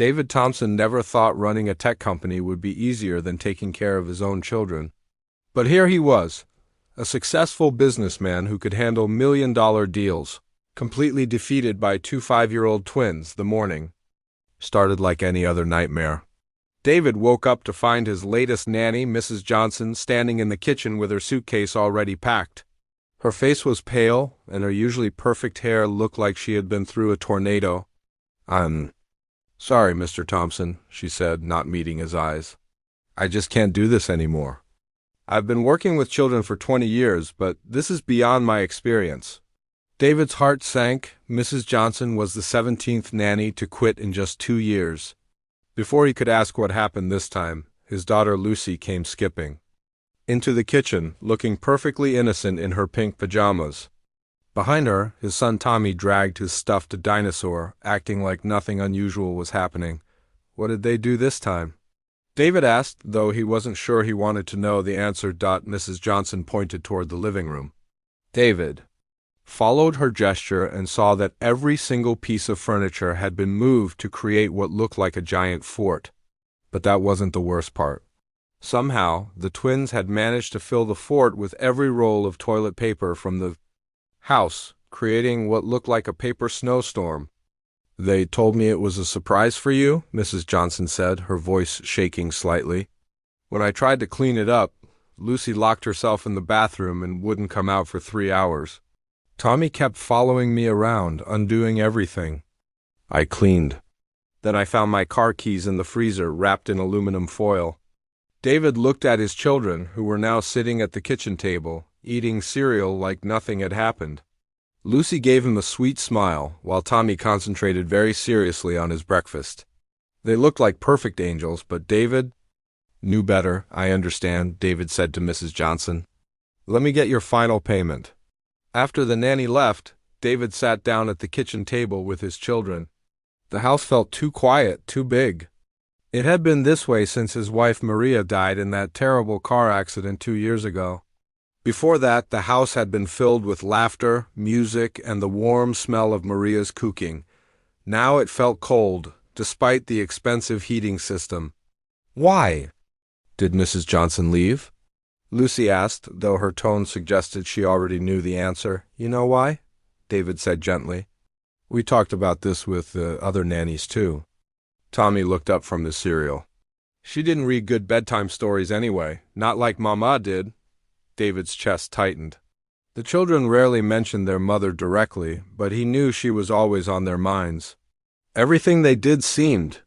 David Thompson never thought running a tech company would be easier than taking care of his own children. But here he was, a successful businessman who could handle million-dollar deals, completely defeated by two 5-year-old twins. The morning started like any other nightmare. David woke up to find his latest nanny, Mrs. Johnson, standing in the kitchen with her suitcase already packed. Her face was pale, and her usually perfect hair looked like she had been through a tornado. "I'm sorry, Mr. Thompson," she said, not meeting his eyes. "I just can't do this anymore. I've been working with children for 20 years, but this is beyond my experience." David's heart sank. Mrs. Johnson was the 17th nanny to quit in just 2 years. Before he could ask what happened this time, his daughter Lucy came skipping into the kitchen, looking perfectly innocent in her pink pajamas. Behind her, his son Tommy dragged his stuffed dinosaur, acting like nothing unusual was happening. What did they do this time? David asked, though he wasn't sure he wanted to know the answer. Mrs. Johnson pointed toward the living room. David followed her gesture and saw that every single piece of furniture had been moved to create what looked like a giant fort. But that wasn't the worst part. Somehow, the twins had managed to fill the fort with every roll of toilet paper from the house, creating what looked like a paper snowstorm. "They told me it was a surprise for you," Mrs. Johnson said, her voice shaking slightly. "When I tried to clean it up, Lucy locked herself in the bathroom and wouldn't come out for 3 hours. Tommy kept following me around, undoing everything. I cleaned. Then I found my car keys in the freezer, wrapped in aluminum foil." David looked at his children, who were now sitting at the kitchen table, eating cereal like nothing had happened. Lucy gave him a sweet smile, while Tommy concentrated very seriously on his breakfast. They looked like perfect angels, but David knew better. "I understand," David said to Mrs. Johnson. "Let me get your final payment." After the nanny left, David sat down at the kitchen table with his children. The house felt too quiet, too big. It had been this way since his wife Maria died in that terrible car accident 2 years ago. Before that, the house had been filled with laughter, music, and the warm smell of Maria's cooking. Now it felt cold, despite the expensive heating system. "Why? Did Mrs. Johnson leave?" Lucy asked, though her tone suggested she already knew the answer. "You know why?" David said gently. "We talked about this with the other nannies too." Tommy looked up from the cereal. "She didn't read good bedtime stories anyway, not like Mama did." David's chest tightened. The children rarely mentioned their mother directly, but he knew she was always on their minds. Everything they did seemed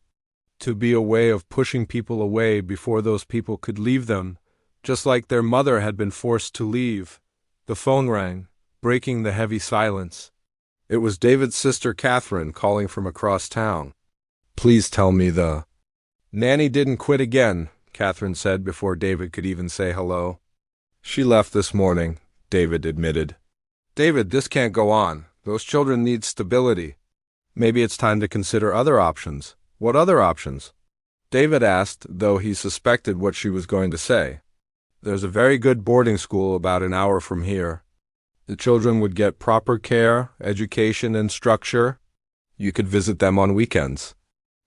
to be a way of pushing people away before those people could leave them, just like their mother had been forced to leave. The phone rang, breaking the heavy silence. It was David's sister Catherine calling from across town. "Please tell me the nanny didn't quit again," Catherine said before David could even say hello. "She left this morning," David admitted. "David, this can't go on. Those children need stability. Maybe it's time to consider other options." "What other options?" David asked, though he suspected what she was going to say. "There's a very good boarding school about an hour from here. The children would get proper care, education, and structure. You could visit them on weekends."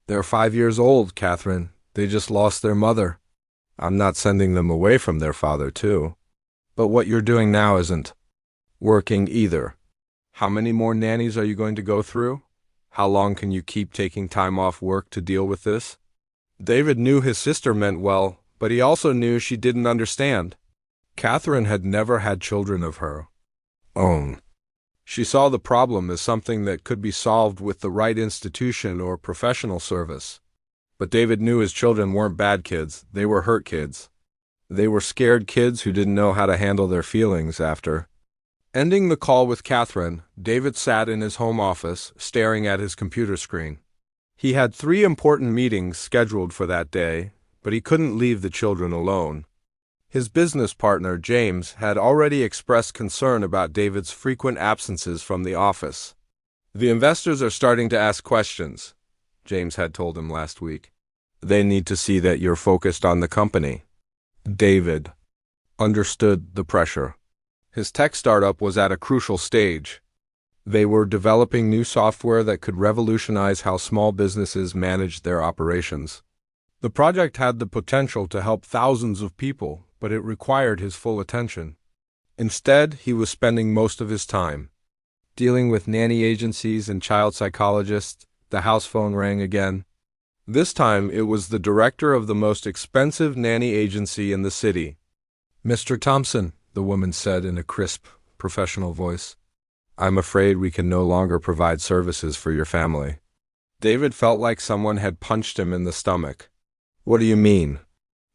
"They're 5 years old, Catherine. They just lost their mother." "I'm not sending them away from their father, too. But what you're doing now isn't working either. How many more nannies are you going to go through? How long can you keep taking time off work to deal with this?" David knew his sister meant well, but he also knew she didn't understand. Catherine had never had children of her own. She saw the problem as something that could be solved with the right institution or professional service. But David knew his children weren't bad kids. They were hurt kids. They were scared kids who didn't know how to handle their feelings after. Ending the call with Catherine, David sat in his home office, staring at his computer screen. He had 3 important meetings scheduled for that day, but he couldn't leave the children alone. His business partner, James, had already expressed concern about David's frequent absences from the office. "The investors are starting to ask questions," James had told him last week. "They need to see that you're focused on the company." David understood the pressure. His tech startup was at a crucial stage. They were developing new software that could revolutionize how small businesses managed their operations. The project had the potential to help thousands of people, but it required his full attention. Instead, he was spending most of his time dealing with nanny agencies and child psychologists. The house phone rang again. This time, it was the director of the most expensive nanny agency in the city. "Mr. Thompson," the woman said in a crisp, professional voice, "I'm afraid we can no longer provide services for your family." David felt like someone had punched him in the stomach. "What do you mean?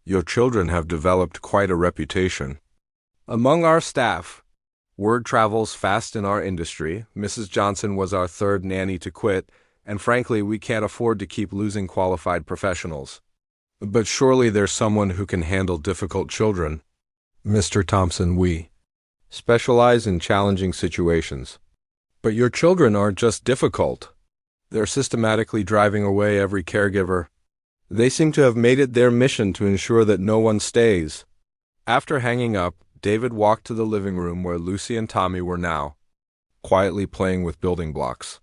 Your children have developed quite a reputation among our staff. Word travels fast in our industry. Mrs. Johnson was our third nanny to quit, and frankly, we can't afford to keep losing qualified professionals. But surely there's someone who can handle difficult children." "Mr. Thompson, we specialize in challenging situations." "But your children aren't just difficult. They're systematically driving away every caregiver. They seem to have made it their mission to ensure that no one stays." After hanging up, David walked to the living room where Lucy and Tommy were now, quietly playing with building blocks.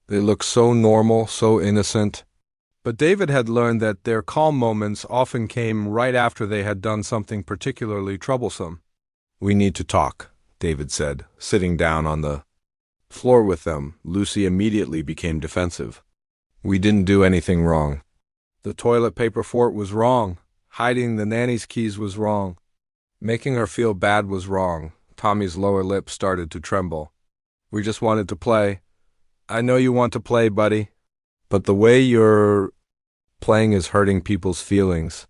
They looked so normal, so innocent. But David had learned that their calm moments often came right after they had done something particularly troublesome. "We need to talk," David said, sitting down on the floor with them. Lucy immediately became defensive. "We didn't do anything wrong. The toilet paper fort was wrong. Hiding the nanny's keys was wrong. Making her feel bad was wrong." Tommy's lower lip started to tremble. "We just wanted to play." "I know you want to play, buddy. But the way you're playing is hurting people's feelings.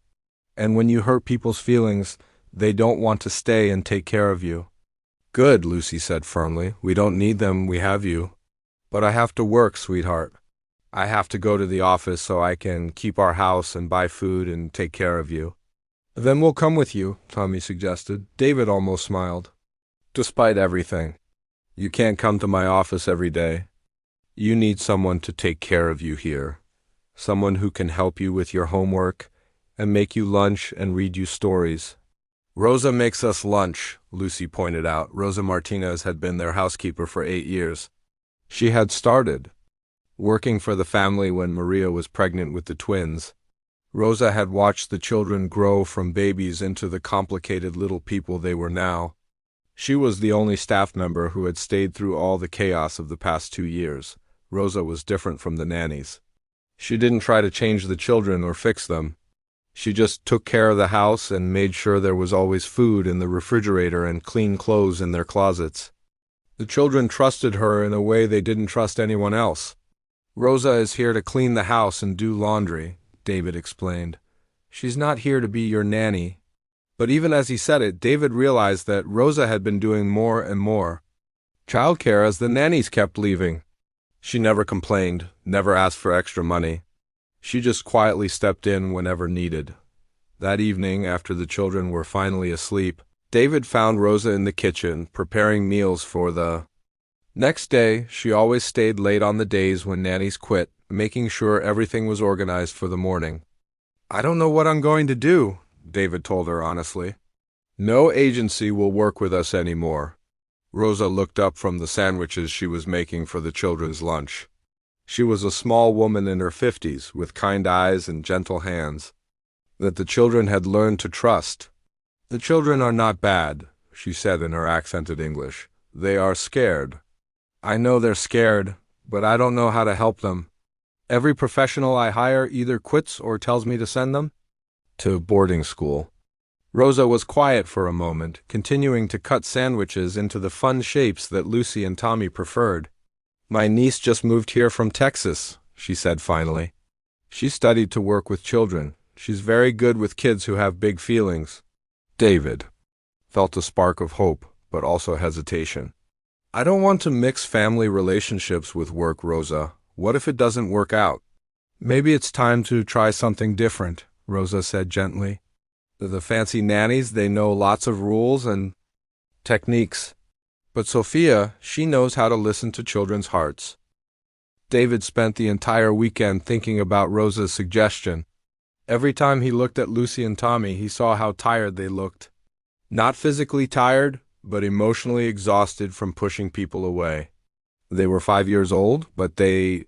And when you hurt people's feelings, they don't want to stay and take care of you." "Good," Lucy said firmly. "We don't need them, we have you." "But I have to work, sweetheart. I have to go to the office so I can keep our house and buy food and take care of you." "Then we'll come with you," Tommy suggested. David almost smiled. "Despite everything, you can't come to my office every day. You need someone to take care of you here. Someone who can help you with your homework and make you lunch and read you stories." "Rosa makes us lunch," Lucy pointed out. Rosa Martinez had been their housekeeper for 8 years. She had started working for the family when Maria was pregnant with the twins. Rosa had watched the children grow from babies into the complicated little people they were now. She was the only staff member who had stayed through all the chaos of the past 2 years. Rosa was different from the nannies. She didn't try to change the children or fix them. She just took care of the house and made sure there was always food in the refrigerator and clean clothes in their closets. The children trusted her in a way they didn't trust anyone else. "Rosa is here to clean the house and do laundry," David explained. "She's not here to be your nanny." But even as he said it, David realized that Rosa had been doing more and more childcare as the nannies kept leaving. She never complained, never asked for extra money. She just quietly stepped in whenever needed. That evening, after the children were finally asleep, David found Rosa in the kitchen, preparing meals for the next day. She always stayed late on the days when nannies quit, making sure everything was organized for the morning. "I don't know what I'm going to do," David told her honestly. "No agency will work with us anymore." Rosa looked up from the sandwiches she was making for the children's lunch. She was a small woman in her 50s, with kind eyes and gentle hands that the children had learned to trust. "The children are not bad," she said in her accented English. "They are scared. I know they're scared, but I don't know how to help them. Every professional I hire either quits or tells me to send them to boarding school." Rosa was quiet for a moment, continuing to cut sandwiches into the fun shapes that Lucy and Tommy preferred. "My niece just moved here from Texas," she said finally. "She studied to work with children. She's very good with kids who have big feelings." David felt a spark of hope, but also hesitation. "I don't want to mix family relationships with work, Rosa. What if it doesn't work out?" "Maybe it's time to try something different," Rosa said gently. "The fancy nannies, they know lots of rules and techniques. But Sophia, she knows how to listen to children's hearts." David spent the entire weekend thinking about Rosa's suggestion. Every time he looked at Lucy and Tommy, he saw how tired they looked. Not physically tired, but emotionally exhausted from pushing people away. They were 5 years old, but they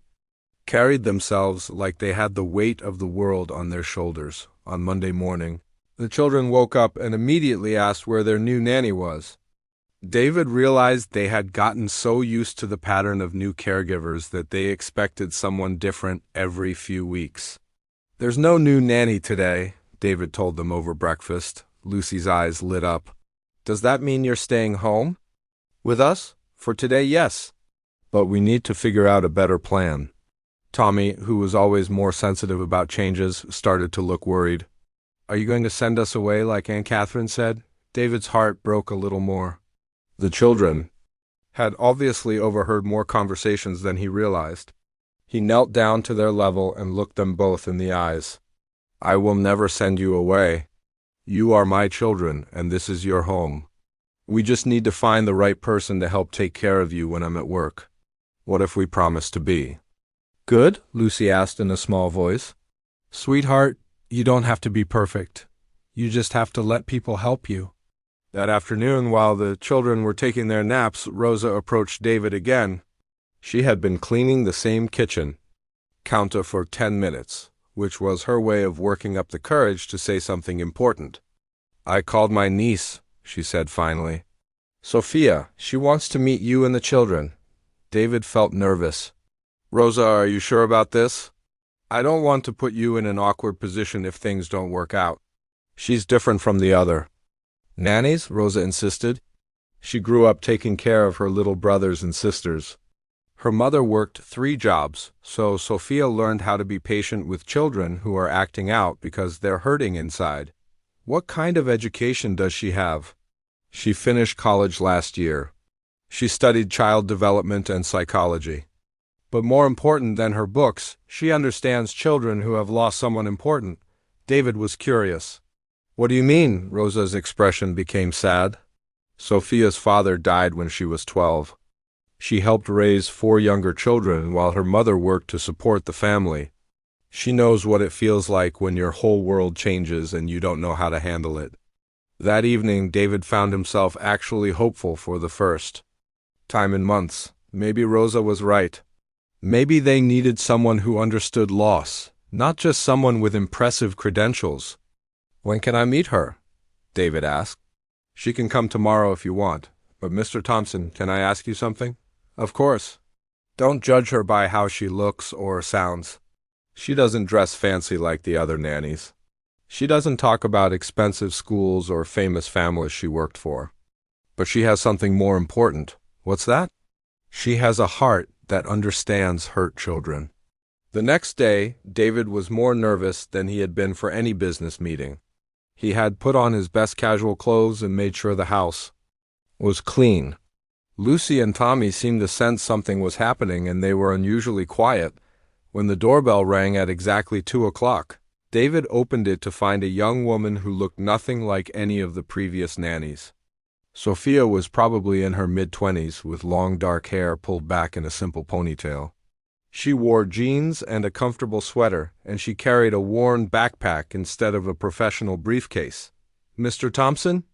carried themselves like they had the weight of the world on their shoulders. On Monday morning, the children woke up and immediately asked where their new nanny was. David realized they had gotten so used to the pattern of new caregivers that they expected someone different every few weeks. "There's no new nanny today," David told them over breakfast. Lucy's eyes lit up. "Does that mean you're staying home?" "With us? For today, yes. But we need to figure out a better plan." Tommy, who was always more sensitive about changes, started to look worried. "Are you going to send us away like Aunt Catherine said?" David's heart broke a little more. The children had obviously overheard more conversations than he realized. He knelt down to their level and looked them both in the eyes. "I will never send you away. You are my children, and this is your home. We just need to find the right person to help take care of you when I'm at work. What if we promise to be?" "Good?" Lucy asked in a small voice. "Sweetheart, you don't have to be perfect. You just have to let people help you." That afternoon, while the children were taking their naps, Rosa approached David again. She had been cleaning the same kitchen counter for 10 minutes, which was her way of working up the courage to say something important. "I called my niece," she said finally. "Sophia, she wants to meet you and the children." David felt nervous. "Rosa, are you sure about this? I don't want to put you in an awkward position if things don't work out. She's different from the other." "Nannies?" Rosa insisted. She grew up taking care of her little brothers and sisters. Her mother worked 3 jobs, so Sophia learned how to be patient with children who are acting out because they're hurting inside. "What kind of education does she have?" "She finished college last year. She studied child development and psychology. But more important than her books, she understands children who have lost someone important." David was curious. "What do you mean?" Rosa's expression became sad. "Sophia's father died when she was 12. She helped raise 4 younger children while her mother worked to support the family. She knows what it feels like when your whole world changes and you don't know how to handle it." That evening, David found himself actually hopeful for the first time in months. Maybe Rosa was right. Maybe they needed someone who understood loss, not just someone with impressive credentials. "When can I meet her?" David asked. "She can come tomorrow if you want. But Mr. Thompson, can I ask you something?" "Of course." "Don't judge her by how she looks or sounds. She doesn't dress fancy like the other nannies. She doesn't talk about expensive schools or famous families she worked for. But she has something more important." "What's that?" "She has a heart that understands hurt children." The next day, David was more nervous than he had been for any business meeting. He had put on his best casual clothes and made sure the house was clean. Lucy and Tommy seemed to sense something was happening, and they were unusually quiet. When the doorbell rang at exactly 2 o'clock, David opened it to find a young woman who looked nothing like any of the previous nannies. Sophia was probably in her mid-20s, with long dark hair pulled back in a simple ponytail. She wore jeans and a comfortable sweater, and she carried a worn backpack instead of a professional briefcase. "Mr. Thompson?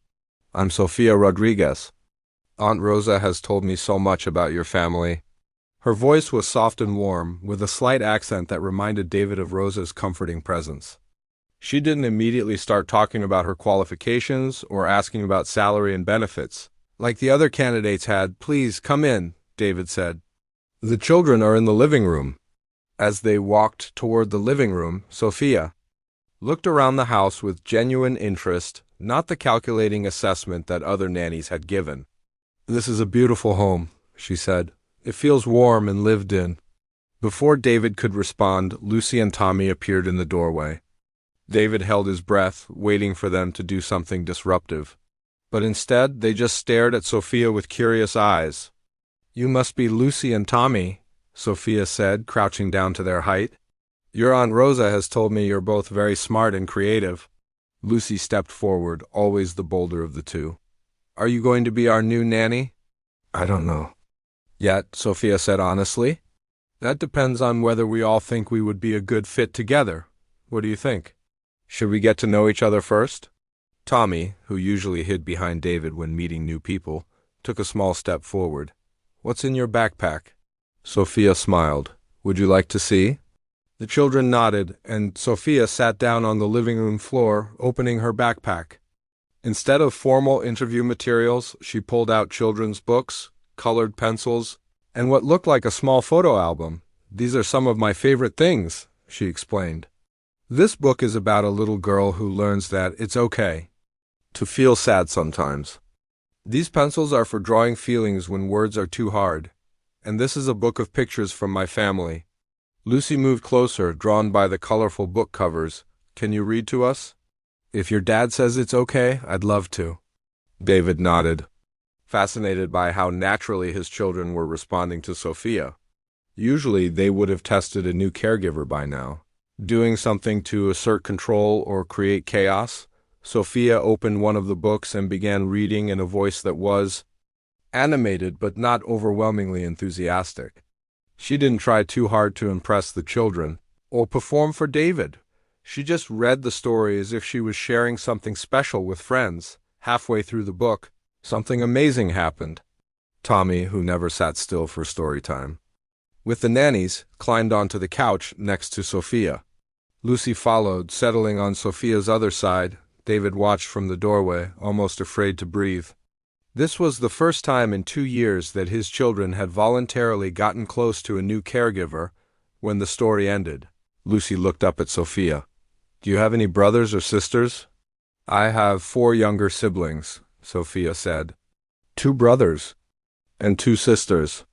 I'm Sophia Rodriguez. Aunt Rosa has told me so much about your family." Her voice was soft and warm, with a slight accent that reminded David of Rosa's comforting presence. She didn't immediately start talking about her qualifications or asking about salary and benefits, like the other candidates had. "Please, come in," David said. "The children are in the living room." As they walked toward the living room, Sophia looked around the house with genuine interest, not the calculating assessment that other nannies had given. "This is a beautiful home," she said. "It feels warm and lived in." Before David could respond, Lucy and Tommy appeared in the doorway. David held his breath, waiting for them to do something disruptive. But instead, they just stared at Sophia with curious eyes. "You must be Lucy and Tommy," Sophia said, crouching down to their height. "Your Aunt Rosa has told me you're both very smart and creative." Lucy stepped forward, always the bolder of the two. "Are you going to be our new nanny?" "I don't know yet," Sophia said honestly. "That depends on whether we all think we would be a good fit together. What do you think? Should we get to know each other first?" Tommy, who usually hid behind David when meeting new people, took a small step forward. "What's in your backpack?" Sophia smiled. Would you like to see? The children nodded, and Sophia sat down on the living room floor, opening her backpack. Instead of formal interview materials, she pulled out children's books, colored pencils, and what looked like a small photo album. These are some of my favorite things, she explained. This book is about a little girl who learns that it's okay to feel sad sometimes. These pencils are for drawing feelings when words are too hard, and this is a book of pictures from my family. Lucy moved closer, drawn by the colorful book covers. Can you read to us? If your dad says it's okay, I'd love to. David nodded, fascinated by how naturally his children were responding to Sophia. Usually they would have tested a new caregiver by now, doing something to assert control or create chaos. Sophia opened one of the books and began reading in a voice that was animated but not overwhelmingly enthusiastic. She didn't try too hard to impress the children or perform for David. She just read the story as if she was sharing something special with friends. Halfway through the book, something amazing happened. Tommy, who never sat still for story time, with the nannies, climbed onto the couch next to Sophia. Lucy followed, settling on Sophia's other side. David watched from the doorway, almost afraid to breathe. This was the first time in 2 years that his children had voluntarily gotten close to a new caregiver. When the story ended, Lucy looked up at Sophia. Do you have any brothers or sisters? I have 4 younger siblings, Sophia said. 2 brothers and 2 sisters.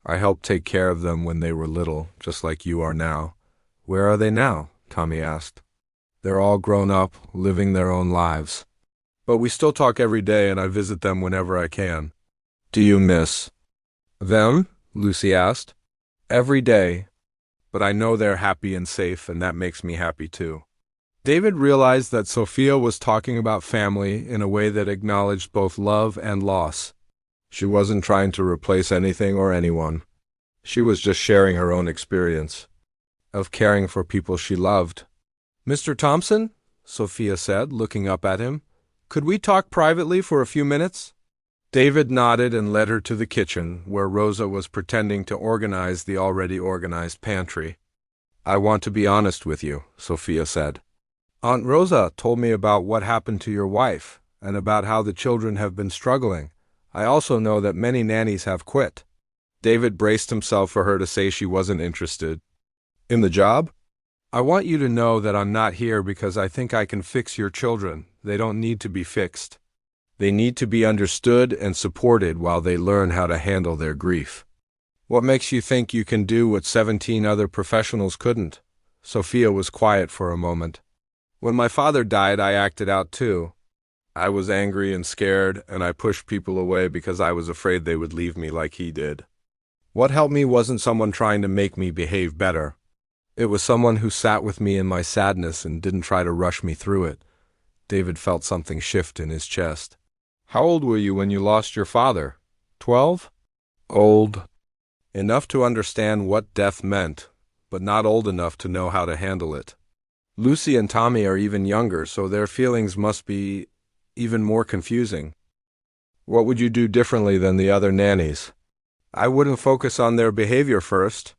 I helped take care of them when they were little, just like you are now. Where are they now? Tommy asked. They're all grown up, living their own lives. But we still talk every day and I visit them whenever I can. Do you miss them? Lucy asked. Every day. But I know they're happy and safe, and that makes me happy too. David realized that Sophia was talking about family in a way that acknowledged both love and loss. She wasn't trying to replace anything or anyone. She was just sharing her own experience of caring for people she loved. Mr. Thompson, Sophia said, looking up at him, could we talk privately for a few minutes? David nodded and led her to the kitchen, where Rosa was pretending to organize the already organized pantry. I want to be honest with you, Sophia said. Aunt Rosa told me about what happened to your wife, and about how the children have been struggling. I also know that many nannies have quit. David braced himself for her to say she wasn't interested. In the job? I want you to know that I'm not here because I think I can fix your children. They don't need to be fixed. They need to be understood and supported while they learn how to handle their grief. What makes you think you can do what 17 other professionals couldn't? Sophia was quiet for a moment. When my father died, I acted out too. I was angry and scared, and I pushed people away because I was afraid they would leave me like he did. What helped me wasn't someone trying to make me behave better. It was someone who sat with me in my sadness and didn't try to rush me through it. David felt something shift in his chest. How old were you when you lost your father? 12? Old enough to understand what death meant, but not old enough to know how to handle it. Lucy and Tommy are even younger, so their feelings must be even more confusing. What would you do differently than the other nannies? I wouldn't focus on their behavior first.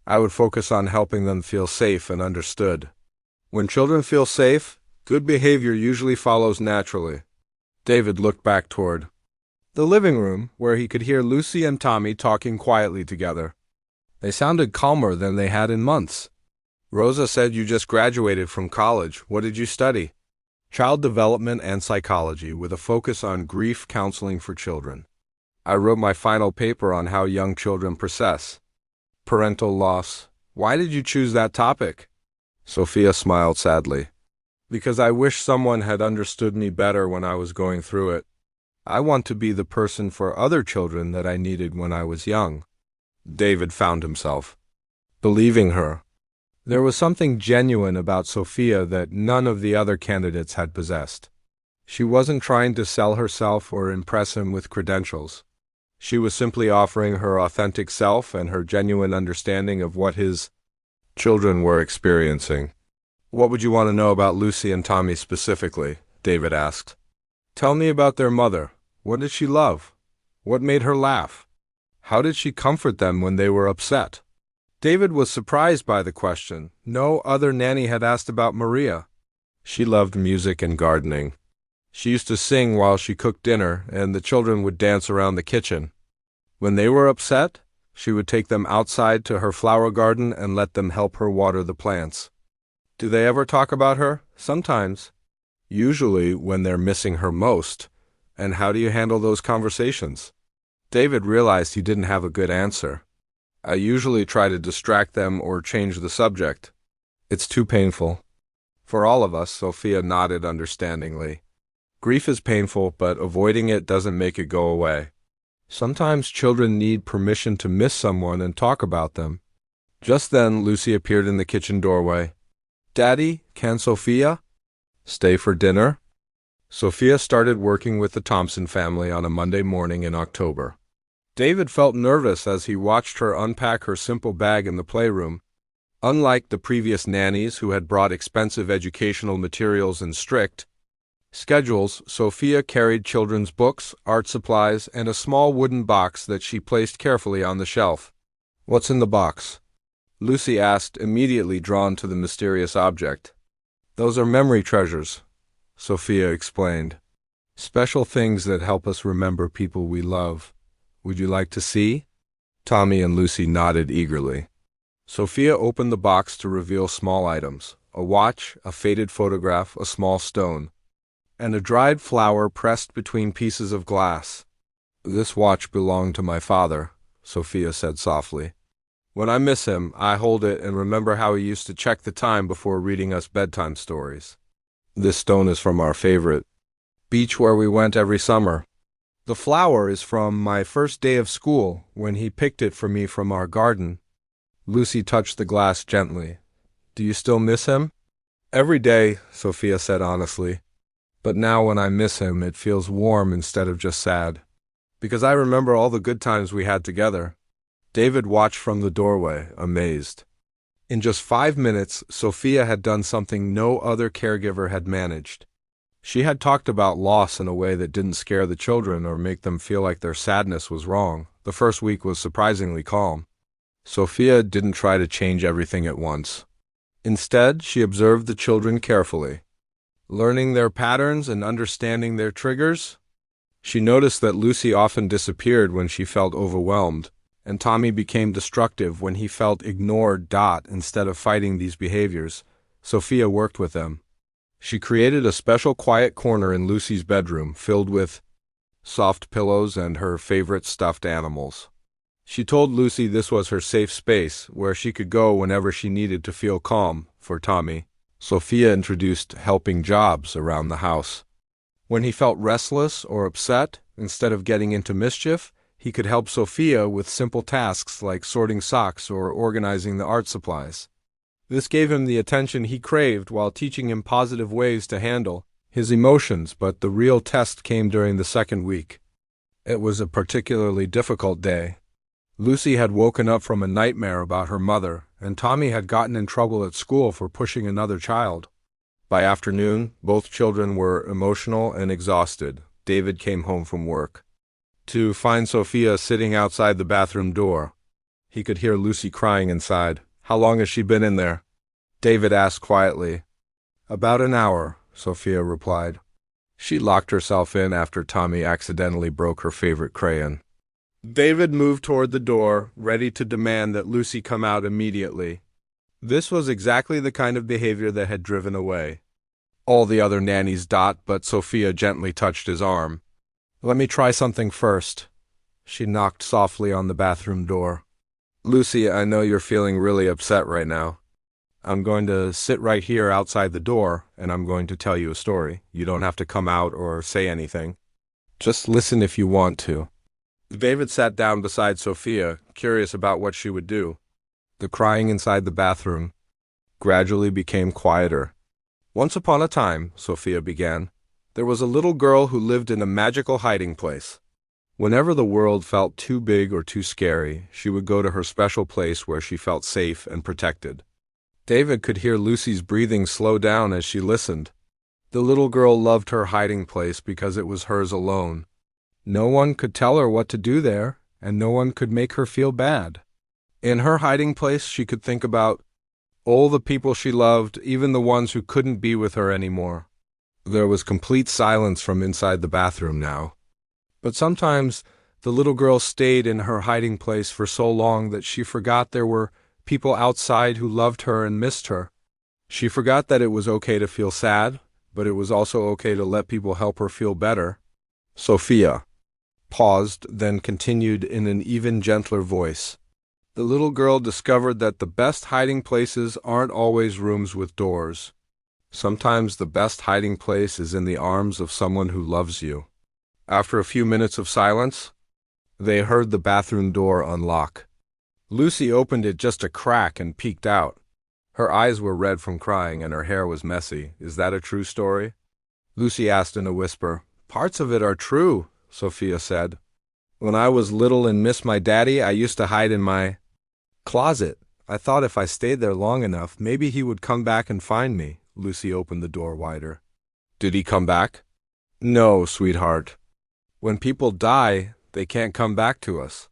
I would focus on helping them feel safe and understood. When children feel safe, good behavior usually follows naturally. David looked back toward the living room, where he could hear Lucy and Tommy talking quietly together. They sounded calmer than they had in months. Rosa said you just graduated from college. What did you study? Child development and psychology, with a focus on grief counseling for children. I wrote my final paper on how young children process parental loss. Why did you choose that topic? Sophia smiled sadly. Because I wish someone had understood me better when I was going through it. I want to be the person for other children that I needed when I was young. David found himself believing her. There was something genuine about Sophia that none of the other candidates had possessed. She wasn't trying to sell herself or impress him with credentials. She was simply offering her authentic self and her genuine understanding of what his children were experiencing. What would you want to know about Lucy and Tommy specifically? David asked. Tell me about their mother. What did she love? What made her laugh? How did she comfort them when they were upset? David was surprised by the question. No other nanny had asked about Maria. She loved music and gardening. She used to sing while she cooked dinner, and the children would dance around the kitchen. When they were upset, she would take them outside to her flower garden and let them help her water the plants. Do they ever talk about her? Sometimes. Usually when they're missing her most. And how do you handle those conversations? David realized he didn't have a good answer. I usually try to distract them or change the subject. It's too painful. For all of us, Sophia nodded understandingly. Grief is painful, but avoiding it doesn't make it go away. Sometimes children need permission to miss someone and talk about them. Just then, Lucy appeared in the kitchen doorway. Daddy, can Sophia stay for dinner? Sophia started working with the Thompson family on a Monday morning in October. David felt nervous as he watched her unpack her simple bag in the playroom. Unlike the previous nannies who had brought expensive educational materials and strict schedules, Sophia carried children's books, art supplies, and a small wooden box that she placed carefully on the shelf. What's in the box? Lucy asked, immediately drawn to the mysterious object. Those are memory treasures, Sophia explained. Special things that help us remember people we love. Would you like to see? Tommy and Lucy nodded eagerly. Sophia opened the box to reveal small items: a watch, a faded photograph, a small stone, and a dried flower pressed between pieces of glass. This watch belonged to my father, Sophia said softly. When I miss him, I hold it and remember how he used to check the time before reading us bedtime stories. This stone is from our favorite beach where we went every summer. The flower is from my first day of school, when he picked it for me from our garden. Lucy touched the glass gently. Do you still miss him? Every day, Sophia said honestly. But now when I miss him, it feels warm instead of just sad. Because I remember all the good times we had together. David watched from the doorway, amazed. In just 5 minutes, Sophia had done something no other caregiver had managed. She had talked about loss in a way that didn't scare the children or make them feel like their sadness was wrong. The first week was surprisingly calm. Sophia didn't try to change everything at once. Instead, she observed the children carefully. Learning their patterns and understanding their triggers, she noticed that Lucy often disappeared when she felt overwhelmed, and Tommy became destructive when he felt ignored. Instead of fighting these behaviors, Sophia worked with them. She created a special quiet corner in Lucy's bedroom filled with soft pillows and her favorite stuffed animals. She told Lucy this was her safe space, where she could go whenever she needed to feel calm. For Tommy, Sophia introduced helping jobs around the house. When he felt restless or upset, instead of getting into mischief, he could help Sophia with simple tasks like sorting socks or organizing the art supplies. This gave him the attention he craved while teaching him positive ways to handle his emotions, but the real test came during the second week. It was a particularly difficult day. Lucy had woken up from a nightmare about her mother, and Tommy had gotten in trouble at school for pushing another child. By afternoon, both children were emotional and exhausted. David came home from work to find Sophia sitting outside the bathroom door. He could hear Lucy crying inside. How long has she been in there? David asked quietly. About an hour, Sophia replied. She locked herself in after Tommy accidentally broke her favorite crayon. David moved toward the door, ready to demand that Lucy come out immediately. This was exactly the kind of behavior that had driven away all the other nannies. But Sophia gently touched his arm. Let me try something first. She knocked softly on the bathroom door. Lucy, I know you're feeling really upset right now. I'm going to sit right here outside the door, and I'm going to tell you a story. You don't have to come out or say anything. Just listen if you want to. David sat down beside Sophia, curious about what she would do. The crying inside the bathroom gradually became quieter. Once upon a time, Sophia began, there was a little girl who lived in a magical hiding place. Whenever the world felt too big or too scary, she would go to her special place where she felt safe and protected. David could hear Lucy's breathing slow down as she listened. The little girl loved her hiding place because it was hers alone. No one could tell her what to do there, and no one could make her feel bad. In her hiding place, she could think about all the people she loved, even the ones who couldn't be with her anymore. There was complete silence from inside the bathroom now. But sometimes the little girl stayed in her hiding place for so long that she forgot there were people outside who loved her and missed her. She forgot that it was okay to feel sad, but it was also okay to let people help her feel better. Sophia paused, then continued in an even gentler voice. The little girl discovered that the best hiding places aren't always rooms with doors. Sometimes the best hiding place is in the arms of someone who loves you. After a few minutes of silence, they heard the bathroom door unlock. Lucy opened it just a crack and peeked out. Her eyes were red from crying and her hair was messy. "Is that a true story?" Lucy asked in a whisper. "Parts of it are true," Sophia said. "When I was little and missed my daddy, I used to hide in my closet. I thought if I stayed there long enough, maybe he would come back and find me." Lucy opened the door wider. "Did he come back?" "No, sweetheart. When people die, they can't come back to us.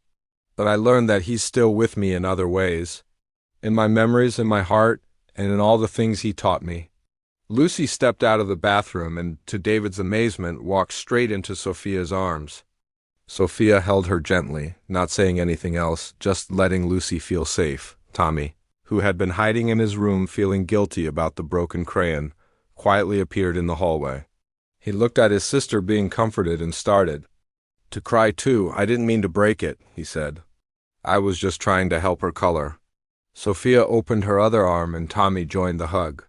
But I learned that he's still with me in other ways. In my memories, in my heart, and in all the things he taught me." Lucy stepped out of the bathroom and, to David's amazement, walked straight into Sophia's arms. Sophia held her gently, not saying anything else, just letting Lucy feel safe. Tommy, who had been hiding in his room feeling guilty about the broken crayon, quietly appeared in the hallway. He looked at his sister being comforted and started to cry too. "I didn't mean to break it," he said. "I was just trying to help her color." Sophia opened her other arm and Tommy joined the hug.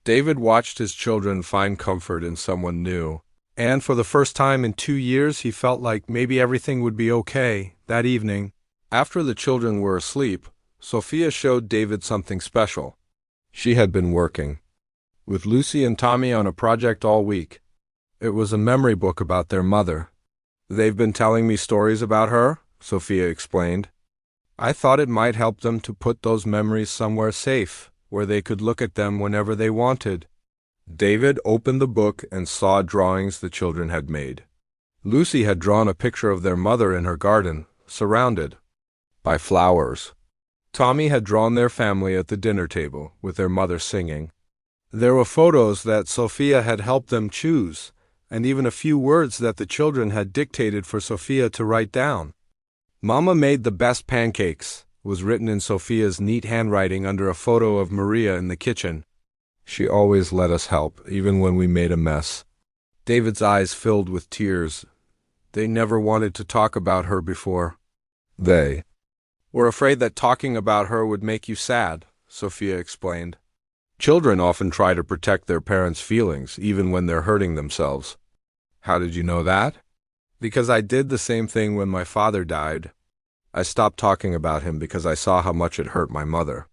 David watched his children find comfort in someone new, and for the first time in 2 years he felt like maybe everything would be okay. That evening, after the children were asleep, Sophia showed David something special. She had been working with Lucy and Tommy on a project all week. It was a memory book about their mother. "They've been telling me stories about her," Sophia explained. "I thought it might help them to put those memories somewhere safe, where they could look at them whenever they wanted." David opened the book and saw drawings the children had made. Lucy had drawn a picture of their mother in her garden, surrounded by flowers. Tommy had drawn their family at the dinner table, with their mother singing. There were photos that Sophia had helped them choose, and even a few words that the children had dictated for Sophia to write down. "Mama made the best pancakes," was written in Sophia's neat handwriting under a photo of Maria in the kitchen. "She always let us help, even when we made a mess." David's eyes filled with tears. They never wanted to talk about her before. They were afraid that talking about her would make you sad, Sophia explained. "Children often try to protect their parents' feelings, even when they're hurting themselves." "How did you know that?" "Because I did the same thing when my father died. I stopped talking about him because I saw how much it hurt my mother.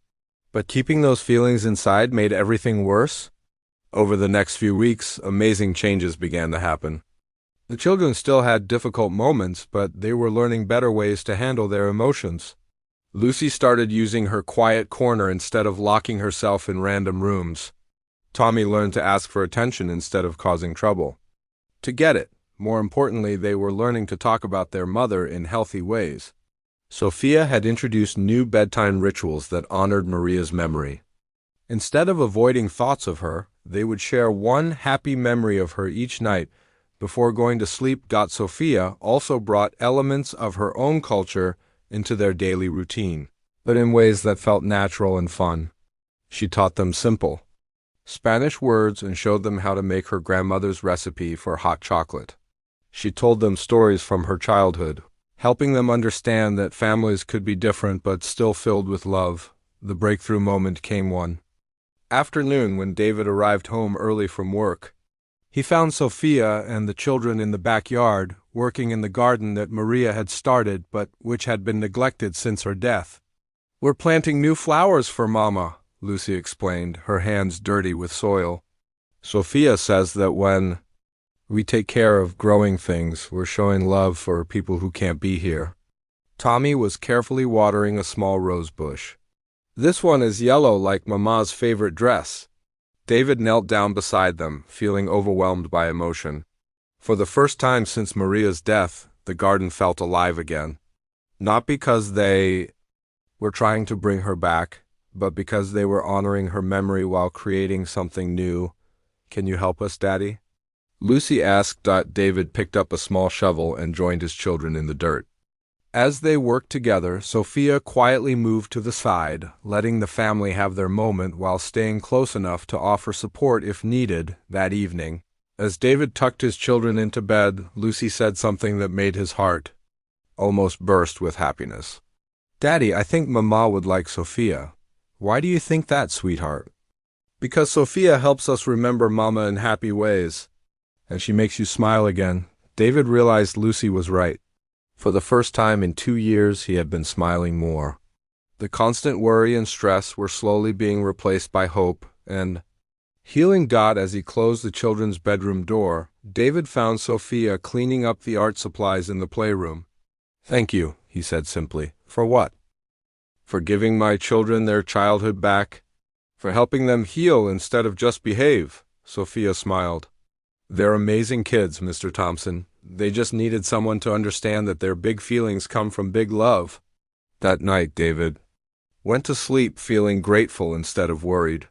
But keeping those feelings inside made everything worse." Over the next few weeks, amazing changes began to happen. The children still had difficult moments, but they were learning better ways to handle their emotions. Lucy started using her quiet corner instead of locking herself in random rooms. Tommy learned to ask for attention instead of causing trouble. To get it, more importantly, they were learning to talk about their mother in healthy ways. Sophia had introduced new bedtime rituals that honored Maria's memory. Instead of avoiding thoughts of her, they would share one happy memory of her each night. Before going to sleep, Sophia also brought elements of her own culture into their daily routine, but in ways that felt natural and fun. She taught them simple Spanish words and showed them how to make her grandmother's recipe for hot chocolate. She told them stories from her childhood, helping them understand that families could be different but still filled with love. The breakthrough moment came one afternoon when David arrived home early from work. He found Sophia and the children in the backyard, working in the garden that Maria had started but which had been neglected since her death. "We're planting new flowers for Mama," Lucy explained, her hands dirty with soil. "Sophia says that when we take care of growing things, we're showing love for people who can't be here." Tommy was carefully watering a small rose bush. "This one is yellow like Mama's favorite dress." David knelt down beside them, feeling overwhelmed by emotion. For the first time since Maria's death, the garden felt alive again. Not because they were trying to bring her back, but because they were honoring her memory while creating something new. Can you help us, Daddy? Lucy asked. David picked up a small shovel and joined his children in the dirt. As they worked together, Sophia quietly moved to the side, letting the family have their moment while staying close enough to offer support if needed. That evening, as David tucked his children into bed, Lucy said something that made his heart almost burst with happiness. Daddy, I think Mama would like Sophia. Why do you think that, sweetheart? Because Sophia helps us remember Mama in happy ways, and she makes you smile again. David realized Lucy was right. For the first time in 2 years, he had been smiling more. The constant worry and stress were slowly being replaced by hope and healing. As he closed the children's bedroom door, David found Sophia cleaning up the art supplies in the playroom. Thank you, he said simply. For what? For giving my children their childhood back. For helping them heal instead of just behave. Sophia smiled. They're amazing kids, Mr. Thompson. They just needed someone to understand that their big feelings come from big love. That night, David went to sleep feeling grateful instead of worried.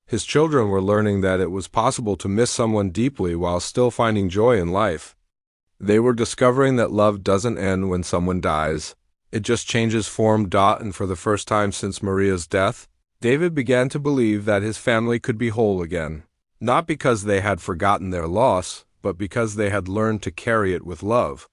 His children were learning that it was possible to miss someone deeply while still finding joy in life. They were discovering that love doesn't end when someone dies. It just changes form. And for the first time since Maria's death, David began to believe that his family could be whole again. Not because they had forgotten their loss, but because they had learned to carry it with love.